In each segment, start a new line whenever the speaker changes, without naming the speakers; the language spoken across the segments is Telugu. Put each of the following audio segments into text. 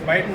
బయట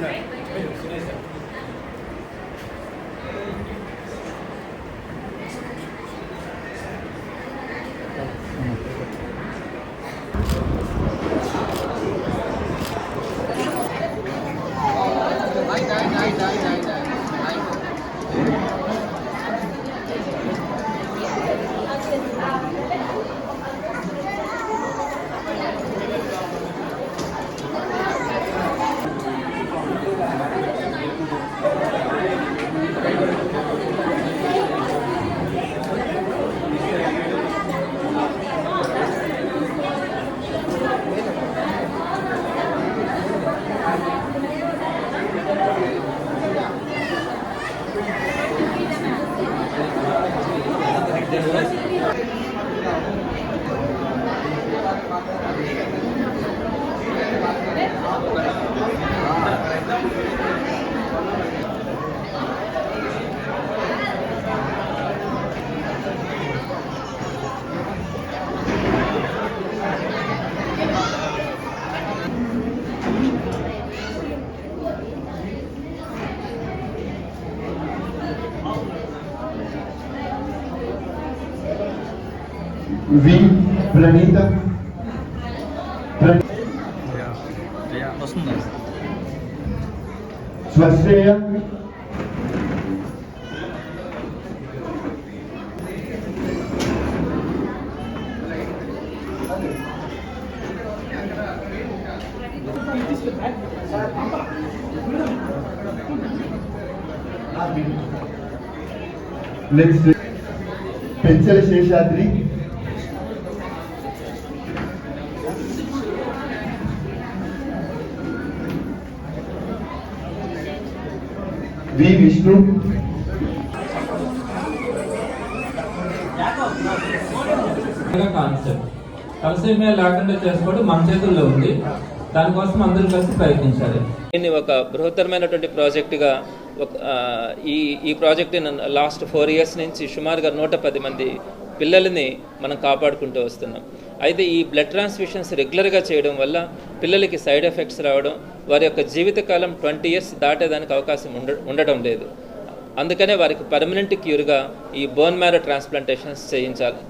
వి ప్రణీత స్వశ్రేయ నెక్స్ట్ పెంచల శేషాద్రి వి విష్ణు
కాన్సెప్ట్ తలసేమియా లేకుండా చేసుకోవడం మన చేతుల్లో ఉంది. దానికోసం అందరూ కలిసి ప్రయత్నించాలి.
దీన్ని ఒక బృహత్తరమైనటువంటి ప్రాజెక్టుగా ఈ ప్రాజెక్టుని లాస్ట్ 4 years నుంచి సుమారుగా 110 మంది పిల్లల్ని మనం కాపాడుకుంటూ వస్తున్నాం. అయితే ఈ బ్లడ్ ట్రాన్స్ఫ్యూషన్స్ రెగ్యులర్గా చేయడం వల్ల పిల్లలకి సైడ్ ఎఫెక్ట్స్ రావడం, వారి యొక్క జీవితకాలం 20 years దాటేదానికి అవకాశం ఉండడం లేదు. అందుకనే వారికి పర్మనెంట్ క్యూర్గా ఈ బోన్ మ్యారో ట్రాన్స్ప్లాంటేషన్స్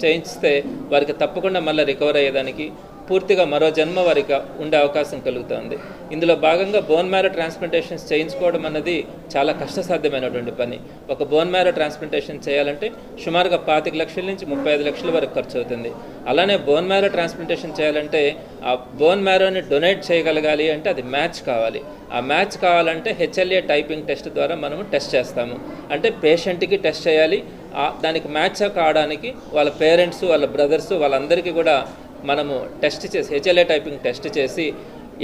చేయిస్తే వారికి తప్పకుండా మళ్ళీ రికవర్ అయ్యేదానికి పూర్తిగా మరో జన్మ వారికి ఉండే అవకాశం కలుగుతుంది. ఇందులో భాగంగా బోన్ మ్యారో ట్రాన్స్ప్లాంటేషన్స్ చేయించుకోవడం అన్నది చాలా కష్టసాధ్యమైనటువంటి పని. ఒక బోన్ మ్యారో ట్రాన్స్ప్లాంటేషన్ చేయాలంటే సుమారుగా 25 లక్షల నుంచి 35 లక్షల వరకు ఖర్చు అవుతుంది. అలానే బోన్ మ్యారో ట్రాన్స్ప్లాంటేషన్ చేయాలంటే ఆ బోన్ మ్యారోని డొనేట్ చేయగలగాలి అంటే అది మ్యాచ్ కావాలి. ఆ మ్యాచ్ కావాలంటే HLA టైపింగ్ టెస్ట్ ద్వారా మనము టెస్ట్ చేస్తాము. అంటే పేషెంట్కి టెస్ట్ చేయాలి. దానికి మ్యాచ్ కావడానికి వాళ్ళ పేరెంట్స్, వాళ్ళ బ్రదర్స్, వాళ్ళందరికీ కూడా మనము టెస్ట్ చేసి HLA టైపింగ్ టెస్ట్ చేసి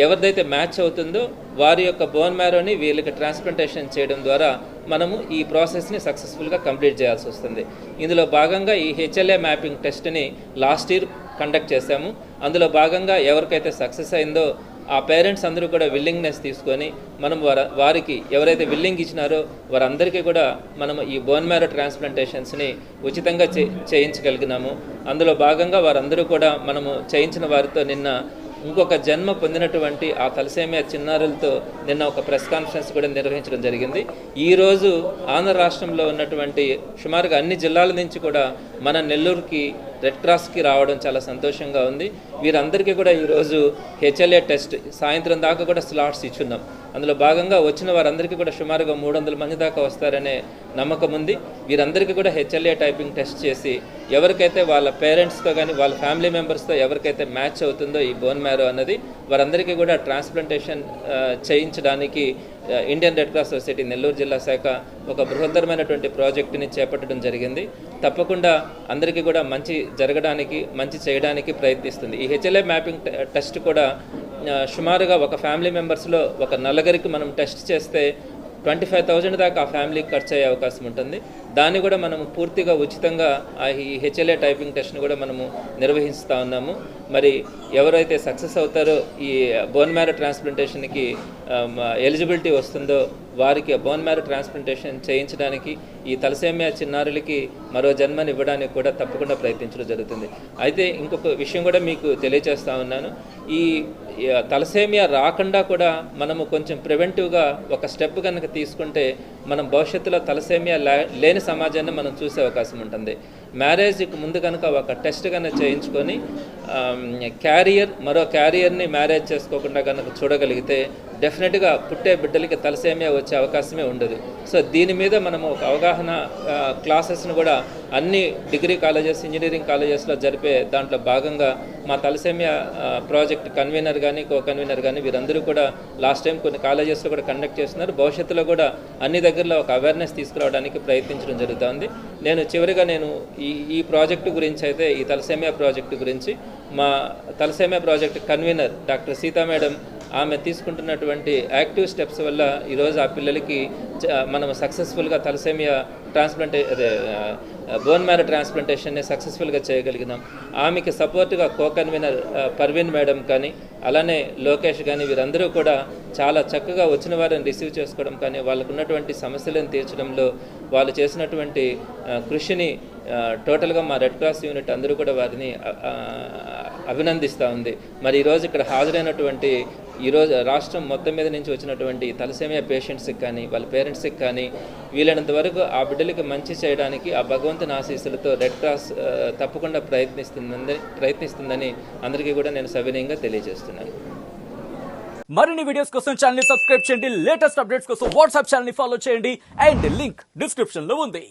ఎవరిదైతే మ్యాచ్ అవుతుందో వారి యొక్క బోన్ మ్యారోని వీళ్ళకి ట్రాన్స్ప్లాంటేషన్ చేయడం ద్వారా మనము ఈ ప్రాసెస్ని సక్సెస్ఫుల్గా కంప్లీట్ చేయాల్సి వస్తుంది. ఇందులో భాగంగా ఈ HLA మ్యాపింగ్ టెస్ట్ని లాస్ట్ ఇయర్ కండక్ట్ చేశాము. అందులో భాగంగా ఎవరికైతే సక్సెస్ అయిందో ఆ పేరెంట్స్ అందరూ కూడా విల్లింగ్నెస్ తీసుకొని మనం వారికి ఎవరైతే విల్లింగ్ ఇచ్చినారో వారందరికీ కూడా మనం ఈ బోన్ మ్యారో ట్రాన్స్ప్లాంటేషన్స్ని ఉచితంగా చేయించగలిగినాము. అందులో భాగంగా వారందరూ కూడా మనము చేయించిన వారితో నిన్న ఇంకొక జన్మ పొందినటువంటి ఆ తలసేమియా చిన్నారులతో నిన్న ఒక ప్రెస్ కాన్ఫరెన్స్ కూడా నిర్వహించడం జరిగింది. ఈరోజు ఆంధ్ర రాష్ట్రంలో ఉన్నటువంటి సుమారుగా అన్ని జిల్లాల నుంచి కూడా మన నెల్లూరుకి రెడ్ క్రాస్కి రావడం చాలా సంతోషంగా ఉంది. వీరందరికీ కూడా ఈరోజు HLA టెస్ట్ సాయంత్రం దాకా కూడా స్లాట్స్ ఇచ్చున్నాం. అందులో భాగంగా వచ్చిన వారందరికీ కూడా సుమారుగా 300 మంది దాకా వస్తారనే నమ్మకం ఉంది. వీరందరికీ కూడా HLA టైపింగ్ టెస్ట్ చేసి ఎవరికైతే వాళ్ళ పేరెంట్స్తో కానీ వాళ్ళ ఫ్యామిలీ మెంబర్స్తో ఎవరికైతే మ్యాచ్ అవుతుందో ఈ బోన్ మ్యారో అన్నది వారందరికీ కూడా ట్రాన్స్ప్లాంటేషన్ చేయించడానికి Indian red cross society Nellore జిల్లా శాఖ ఒక బృహత్తరమైనటువంటి ప్రాజెక్టుని చేపట్టడం జరిగింది. తప్పకుండా అందరికీ కూడా మంచి జరగడానికి, మంచి చేయడానికి ప్రయత్నిస్తుంది. ఈ HLA మ్యాపింగ్ టెస్ట్ కూడా సుమారుగా ఒక ఫ్యామిలీ మెంబర్స్లో ఒక నలుగురికి మనం టెస్ట్ చేస్తే 25,000 దాకా ఆ ఫ్యామిలీకి ఖర్చు అయ్యే అవకాశం ఉంటుంది. దాన్ని కూడా మనము పూర్తిగా ఉచితంగా ఈ HLA టైపింగ్ టెస్ట్ని కూడా మనము నిర్వహిస్తూ ఉన్నాము. మరి ఎవరైతే సక్సెస్ అవుతారో ఈ బోన్ మ్యారో ట్రాన్స్ప్లాంటేషన్కి ఎలిజిబిలిటీ వస్తుందో వారికి బోన్ మ్యారో ట్రాన్స్ప్లాంటేషన్ చేయించడానికి ఈ తలసేమియా చిన్నారులకి మరో జన్మని ఇవ్వడానికి కూడా తప్పకుండా ప్రయత్నించడం జరుగుతుంది. అయితే ఇంకొక విషయం కూడా మీకు తెలియజేస్తూ ఉన్నాను. ఈ తలసేమియా రాకుండా కూడా మనము కొంచెం ప్రివెంటివ్గా ఒక స్టెప్ కనుక తీసుకుంటే మనం భవిష్యత్తులో తలసేమియా లేని సమాజాన్ని మనం చూసే అవకాశం ఉంటుంది. మ్యారేజ్కి ముందు కనుక ఒక టెస్ట్ కనుక చేయించుకొని మరో క్యారియర్ని మ్యారేజ్ చేసుకోకుండా కనుక చూడగలిగితే డెఫినెట్గా పుట్టే బిడ్డలకి తలసేమియా వచ్చే అవకాశమే ఉండదు. సో దీని మీద మనము ఒక అవగాహన క్లాసెస్ను కూడా అన్ని డిగ్రీ కాలేజెస్, ఇంజనీరింగ్ కాలేజెస్లో జరిపే దాంట్లో భాగంగా మా తలసేమియా ప్రాజెక్ట్ కన్వీనర్ కానీ, కో కన్వీనర్ కానీ వీరందరూ కూడా లాస్ట్ టైం కొన్ని కాలేజెస్లో కూడా కండక్ట్ చేస్తున్నారు. భవిష్యత్తులో కూడా అన్ని దగ్గరలో ఒక అవేర్నెస్ తీసుకురావడానికి ప్రయత్నించడం జరుగుతుంది. చివరిగా నేను ఈ ప్రాజెక్టు గురించి అయితే, ఈ తలసేమియా ప్రాజెక్టు గురించి మా thalassaemia project convener doctor Sita madam ఆమె తీసుకుంటున్నటువంటి యాక్టివ్ స్టెప్స్ వల్ల ఈరోజు ఆ పిల్లలకి మనం సక్సెస్ఫుల్గా తలసేమియా బోన్ మ్యారో ట్రాన్స్ప్లాంటేషన్ని సక్సెస్ఫుల్గా చేయగలిగినాం. ఆమెకి సపోర్ట్గా కో కన్వీనర్ పర్వీన్ మేడం కానీ, అలానే లోకేష్ కానీ వీరందరూ కూడా చాలా చక్కగా వచ్చిన వారిని రిసీవ్ చేసుకోవడం కానీ, వాళ్ళకు ఉన్నటువంటి సమస్యలను తీర్చడంలో వాళ్ళు చేసినటువంటి కృషిని టోటల్గా మా రెడ్ క్రాస్ యూనిట్ అందరూ కూడా వారిని అభినందిస్తూ ఉంది. మరి ఈరోజు ఇక్కడ హాజరైనటువంటి ఈరోజు రాష్ట్రం మొత్తం మీద నుంచి వచ్చినటువంటి తలసేమియా పేషెంట్స్కి కానీ, వాళ్ళ పేరెంట్స్కి కానీ వీలైనంత వరకు ఆ బిడ్డలకి మంచి చేయడానికి ఆ భగవంతుని ఆశీస్సులతో రెడ్ క్రాస్ తప్పకుండా ప్రయత్నిస్తుందని అందరికీ కూడా నేను సవినయంగా తెలియజేస్తున్నాను.
మరిన్ని వీడియోస్ కోసం ఛానల్ ని సబ్స్క్రైబ్ చేయండి, లేటెస్ట్ అప్డేట్స్ కోసం వాట్సాప్ ఛానల్ ని ఫాలో చేయండి అండ్ లింక్ డిస్క్రిప్షన్ లో ఉంది.